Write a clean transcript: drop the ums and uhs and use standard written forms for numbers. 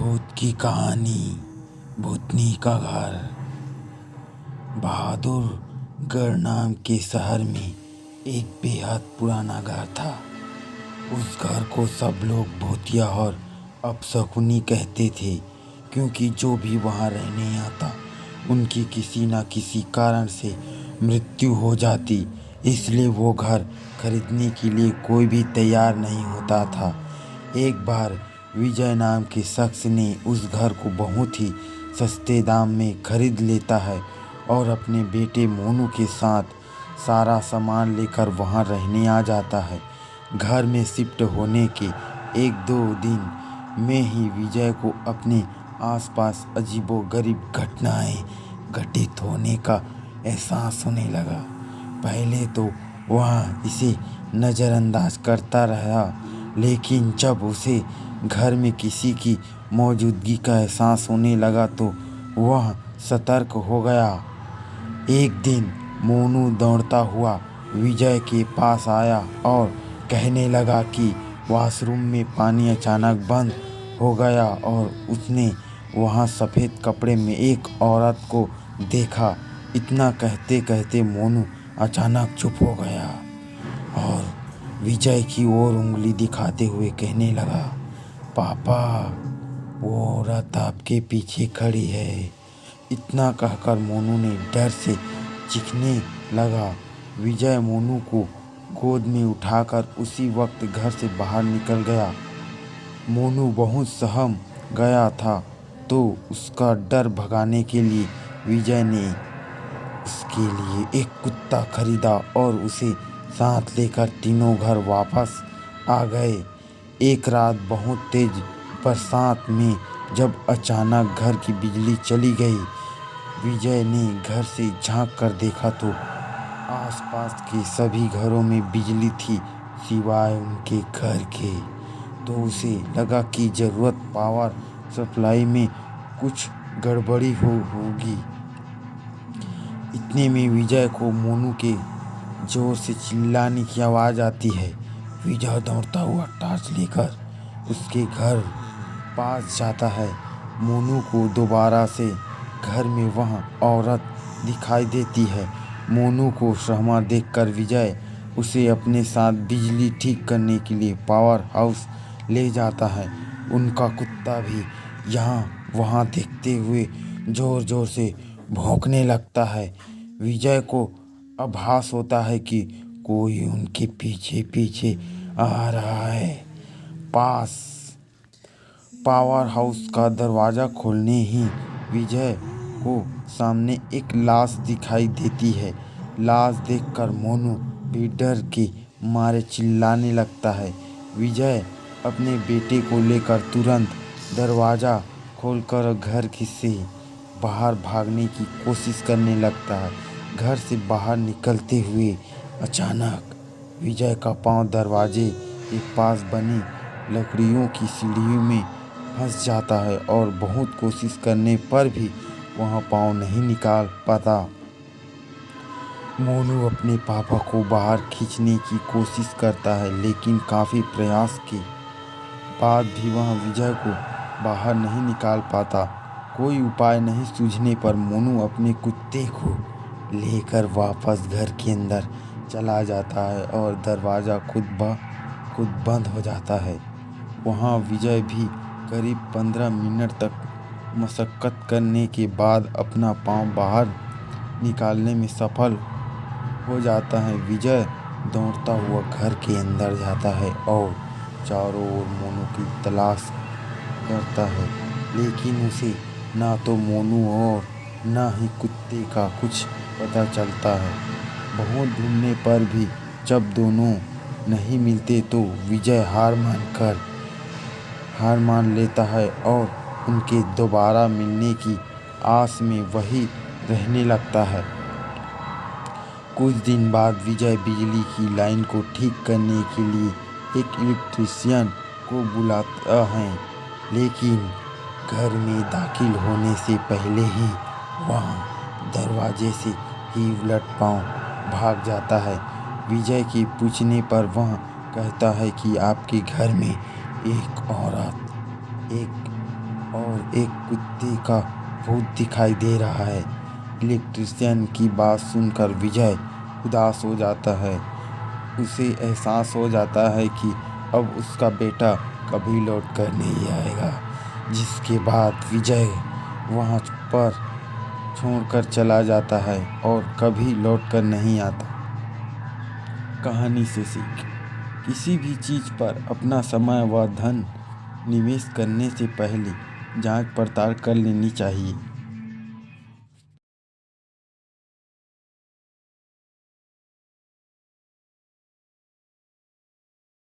भूत की कहानी। भूतनी का घर। बहादुरगढ़ नाम के शहर में एक बेहद पुराना घर था। उस घर को सब लोग भूतिया और अपशकुनी कहते थे, क्योंकि जो भी वहाँ रहने आता उनकी किसी न किसी कारण से मृत्यु हो जाती। इसलिए वो घर खरीदने के लिए कोई भी तैयार नहीं होता था। एक बार विजय नाम के शख्स ने उस घर को बहुत ही सस्ते दाम में खरीद लेता है और अपने बेटे मोनू के साथ सारा सामान लेकर वहां रहने आ जाता है। घर में शिफ्ट होने के एक दो दिन में ही विजय को अपने आसपास अजीबोगरीब घटनाएं घटित होने का एहसास होने लगा। पहले तो वह इसे नज़रअंदाज करता रहा, लेकिन जब उसे घर में किसी की मौजूदगी का एहसास होने लगा तो वह सतर्क हो गया। एक दिन मोनू दौड़ता हुआ विजय के पास आया और कहने लगा कि वॉशरूम में पानी अचानक बंद हो गया और उसने वहाँ सफ़ेद कपड़े में एक औरत को देखा। इतना कहते कहते मोनू अचानक चुप हो गया और विजय की ओर उंगली दिखाते हुए कहने लगा, पापा, वो औरत आपके पीछे खड़ी है। इतना कहकर मोनू ने डर से चीखने लगा। विजय मोनू को गोद में उठाकर उसी वक्त घर से बाहर निकल गया। मोनू बहुत सहम गया था, तो उसका डर भगाने के लिए विजय ने उसके लिए एक कुत्ता खरीदा और उसे साथ लेकर तीनों घर वापस आ गए। एक रात बहुत तेज बरसात में जब अचानक घर की बिजली चली गई, विजय ने घर से झांक कर देखा तो आसपास के सभी घरों में बिजली थी सिवाय उनके घर के। तो उसे लगा कि ज़रूरत पावर सप्लाई में कुछ गड़बड़ी होगी। इतने में विजय को मोनू के जोर से चिल्लाने की आवाज़ आती है। विजय दौड़ता हुआ टॉर्च लेकर उसके घर पास जाता है। मोनू को दोबारा से घर में वह औरत दिखाई देती है। मोनू को सहमा देखकर विजय उसे अपने साथ बिजली ठीक करने के लिए पावर हाउस ले जाता है। उनका कुत्ता भी यहाँ वहाँ देखते हुए जोर जोर से भौंकने लगता है। विजय को आभास होता है कि कोई उनके पीछे पीछे आ रहा है। पावर हाउस का दरवाज़ा खोलने ही विजय को सामने एक लाश दिखाई देती है। लाश देखकर मोनू भी डर के मारे चिल्लाने लगता है। विजय अपने बेटे को लेकर तुरंत दरवाज़ा खोलकर घर से बाहर भागने की कोशिश करने लगता है। घर से बाहर निकलते हुए अचानक विजय का पांव दरवाजे के पास बनी लकड़ियों की सीढ़ियों में फंस जाता है और बहुत कोशिश करने पर भी वह पांव नहीं निकाल पाता। मोनू अपने पापा को बाहर खींचने की कोशिश करता है, लेकिन काफ़ी प्रयास के बाद भी वह विजय को बाहर नहीं निकाल पाता। कोई उपाय नहीं सूझने पर मोनू अपने कुत्ते को लेकर वापस घर के अंदर चला जाता है और दरवाज़ा खुद बंद हो जाता है। वहाँ विजय भी करीब 15 मिनट तक मशक्क़त करने के बाद अपना पाँव बाहर निकालने में सफल हो जाता है। विजय दौड़ता हुआ घर के अंदर जाता है और चारों ओर मोनू की तलाश करता है, लेकिन उसे ना तो मोनू और ना ही कुत्ते का कुछ पता चलता है। बहुत ढूंढने पर भी जब दोनों नहीं मिलते तो विजय हार मान लेता है और उनके दोबारा मिलने की आस में वही रहने लगता है। कुछ दिन बाद विजय बिजली की लाइन को ठीक करने के लिए एक इलेक्ट्रीशियन को बुलाता है, लेकिन घर में दाखिल होने से पहले ही वह दरवाजे से ही उलट पाँव भाग जाता है। विजय के पूछने पर वह कहता है कि आपके घर में एक औरत एक और एक कुत्ते का भूत दिखाई दे रहा है। इलेक्ट्रीशियन की बात सुनकर विजय उदास हो जाता है। उसे एहसास हो जाता है कि अब उसका बेटा कभी लौट कर नहीं आएगा। जिसके बाद विजय वहाँ पर छोड़कर चला जाता है और कभी लौट कर नहीं आता। कहानी से सीख: किसी भी चीज़ पर अपना समय व धन निवेश करने से पहले जांच पड़ताल कर लेनी चाहिए।